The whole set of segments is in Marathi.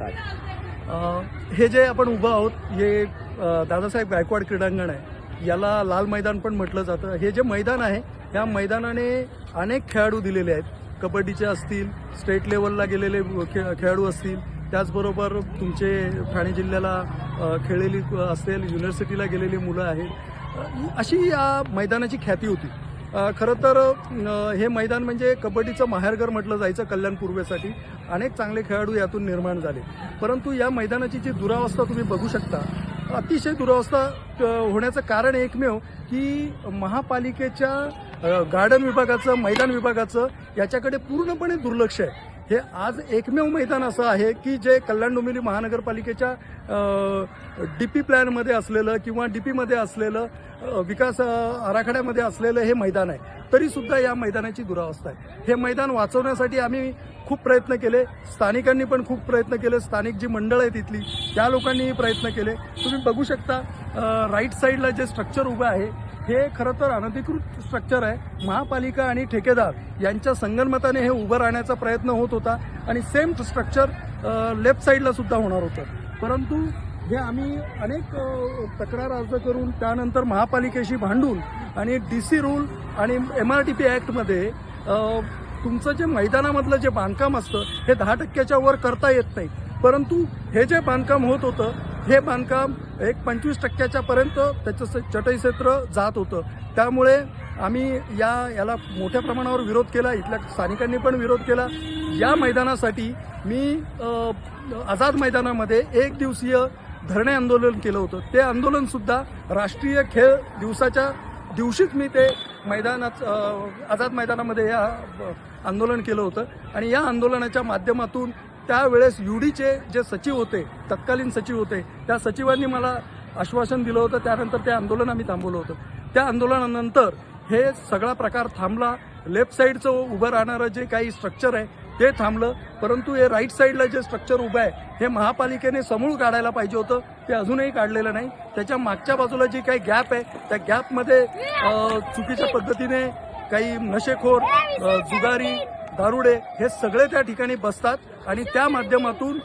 काय? हे जे आपण उभं आहोत हे दादासाहेब गायकवाड क्रीडांगण आहे. याला लाल मैदान पण म्हटलं जातं. हे जे मैदान आहे या मैदानाने अनेक खेळाडू दिलेले आहेत. कबड्डीचे असतील, स्टेट लेवलला गेलेले खेळाडू असतील, त्याचबरोबर तुमचे ठाणे जिल्ह्याला खेळलेली असेल, युनिव्हर्सिटीला गेलेली मुलं आहेत. अशी या मैदानाची ख्याती होती. खरं तर हे मैदान म्हणजे कबड्डीचं माहेरघर म्हटलं जायचं कल्याण पूर्वेसाठी. अनेक चांगले खेळाडू यातून निर्माण झाले. परंतु या मैदानाची जी दुरावस्था तुम्ही बघू शकता, अतिशय दुरावस्था होण्याचं कारण एकमेव की महापालिकेच्या गार्डन विभागाचं, मैदान विभागाचं याच्याकडे पूर्णपणे दुर्लक्ष आहे. हे आज एकमेव मैदान असं आहे की जे कल्याण डोंबिवली महानगरपालिकेच्या DP प्लॅनमध्ये असलेलं किंवा DPमध्ये असलेलं विकास आराखड्यामध्ये असलेलं हे मैदान आहे. तरीसुद्धा या मैदानाची दुरावस्था आहे. हे मैदान वाचवण्यासाठी आम्ही खूप प्रयत्न केले, स्थानिकांनी पण खूप प्रयत्न केले, स्थानिक जी मंडळ आहे तिथली त्या लोकांनीही प्रयत्न केले. तुम्ही बघू शकता राईट साईडला जे स्ट्रक्चर उभं आहे हे खरं तर अनधिकृत स्ट्रक्चर आहे. महापालिका आणि ठेकेदार यांच्या संगनमताने हे उभं राहण्याचा प्रयत्न होत होता आणि सेम स्ट्रक्चर लेफ्ट साईडला सुद्धा होणार होतं. परंतु हे आम्ही अनेक तक्रार अर्ज करून त्यानंतर महापालिकेशी भांडून आणि DC रूल आणि MRTP ॲक्टमध्ये तुमचं जे मैदानामधलं जे बांधकाम असतं हे 10% वर करता येत नाही. परंतु हे जे बांधकाम होत होतं हे बांधकाम एक 25% पर्यंत त्याचं चटई क्षेत्र जात होतं. त्यामुळे आम्ही याला मोठ्या प्रमाणावर विरोध केला. इथल्या स्थानिकांनी पण विरोध केला. या मैदानासाठी मी आझाद मैदानामध्ये 1 दिवसीय धरणे आंदोलन केलं होतं. ते आंदोलनसुद्धा राष्ट्रीय खेळ दिवसाच्या दिवशीच मी ते आझाद मैदानामध्ये या आंदोलन केलं होतं. आणि या आंदोलनाच्या माध्यमातून त्यावेळेस UDचे जे सचिव होते, तत्कालीन सचिव होते, त्या सचिवांनी मला आश्वासन दिलं होतं. त्यानंतर ते आंदोलन आम्ही थांबवलं होतं. त्या आंदोलनानंतर हे सगळा प्रकार थांबला. लेफ्ट साईडचं उभं राहणारं जे काही स्ट्रक्चर आहे ते थांबलं. परंतु हे राईट साईडला जे स्ट्रक्चर उभं आहे हे महापालिकेने समूळ काढायला पाहिजे होतं. ते अजूनही काढलेलं नाही. त्याच्या मागच्या बाजूला जी काही गॅप आहे त्या गॅपमध्ये चुकीच्या पद्धतीने काही नशेखोर, जुगारी, दारुडे हे सगळे त्या ठिकाणी बसतात आणि त्या माध्यमातून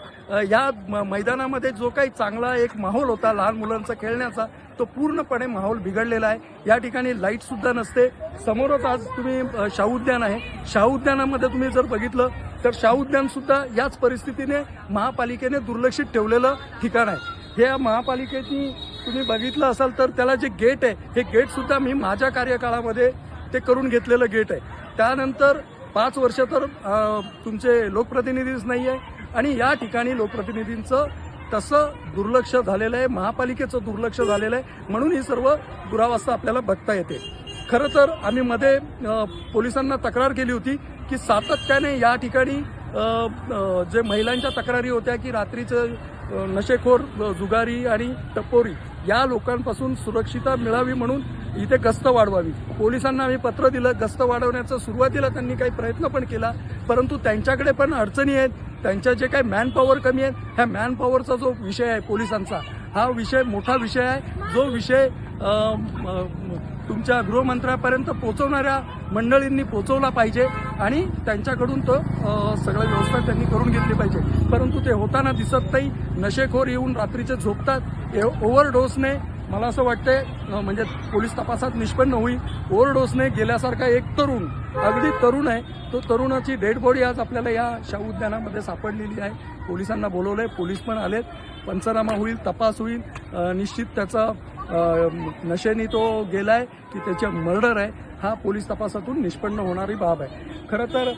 या मैदानामध्ये जो काही चांगला एक माहोल होता लहान मुलांचा खेळण्याचा तो पूर्णपणे माहोल बिघडलेला आहे. या ठिकाणी लाईटसुद्धा नसते. समोरच आज तुम्ही शाहू उद्यान आहे. शाहू उद्यानामध्ये तुम्ही जर बघितलं तर शाहू उद्यानसुद्धा याच परिस्थितीने महापालिकेने दुर्लक्षित ठेवलेलं ठिकाण आहे. हे महापालिकेची तुम्ही बघितलं असाल तर त्याला जे गेट आहे हे गेटसुद्धा मी माझ्या कार्यकाळामध्ये ते करून घेतलेलं गेट आहे. त्यानंतर 5 वर्ष तर तुमचे लोकप्रतिनिधीच नाही आहे आणि या ठिकाणी लोकप्रतिनिधींचं तसं दुर्लक्ष झालेलं आहे, महापालिकेचं दुर्लक्ष झालेलं आहे. म्हणून ही सर्व दुरावस्था आपल्याला बघता येते. खरं तर आम्ही मध्ये पोलिसांना तक्रार केली होती की सातत्याने या ठिकाणी जे महिलांच्या तक्रारी होत्या की रात्रीचं नशेखोर, जुगारी आणि टपोरी या लोकांपासून सुरक्षितता मिळावी म्हणून इथे गस्त वाढवावी. पोलिसांना आम्ही पत्र दिलं. गस्त वाढवण्याचा सुरुवातीला त्यांनी काही प्रयत्न पण केला. परंतु त्यांच्याकडे पण अडचणी आहेत. त्यांच्या जे काही मॅनपॉवर कमी आहेत, ह्या मॅनपॉवरचा जो विषय आहे पोलिसांचा हा विषय मोठा विषय आहे. जो विषय तुमच्या गृहमंत्र्यापर्यंत पोहोचवणाऱ्या मंडळींनी पोहोचवला पाहिजे आणि त्यांच्याकडून तो सगळं व्यवस्था त्यांनी करून घेतली पाहिजे. परंतु ते होताना दिसत नाही. नशेखोर येऊन रात्रीचे झोपतात. ओव्हरडोसने मला असं वाटतंय म्हणजे पोलीस तपासात निष्पन्न होईल. ओव्हरडोसने गेल्यासारखा एक तरुण, अगदी तरुण आहे, तो तरुणाची डेड बॉडी आज आपल्याला या शाहू उद्यानामध्ये सापडलेली आहे. पोलिसांना बोलवलंय, पोलीस पण आलेत. पंचनामा होईल, तपास होईल. निश्चित त्याचा नशेने तो गेलाय की त्याचे मर्डर आहे हा पोलीस तपासातून निष्पन्न होणारी बाब आहे. खरं तर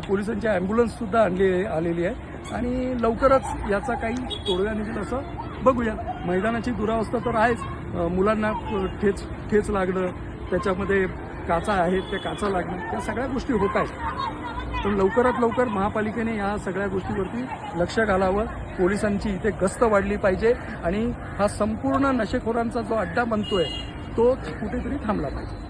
पोलिसांची ॲम्ब्युलन्ससुद्धा आलेली आहे आणि लवकरच याचा काही तोडगा निघेल असं बघूया. मैदानाची दुरावस्था तर आहेच. मुलांना ठेच लागणं, त्याच्यामध्ये काचा आहेत त्या काचा लागणं, त्या सगळ्या गोष्टी होत आहेत. पण लवकरात लवकर महापालिकेने या सगळ्या गोष्टीवरती लक्ष घालावं. पोलिसांची इथे गस्त वाढली पाहिजे आणि हा संपूर्ण नशेखोरांचा जो अड्डा बनतोय तो कुठेतरी थांबला पाहिजे.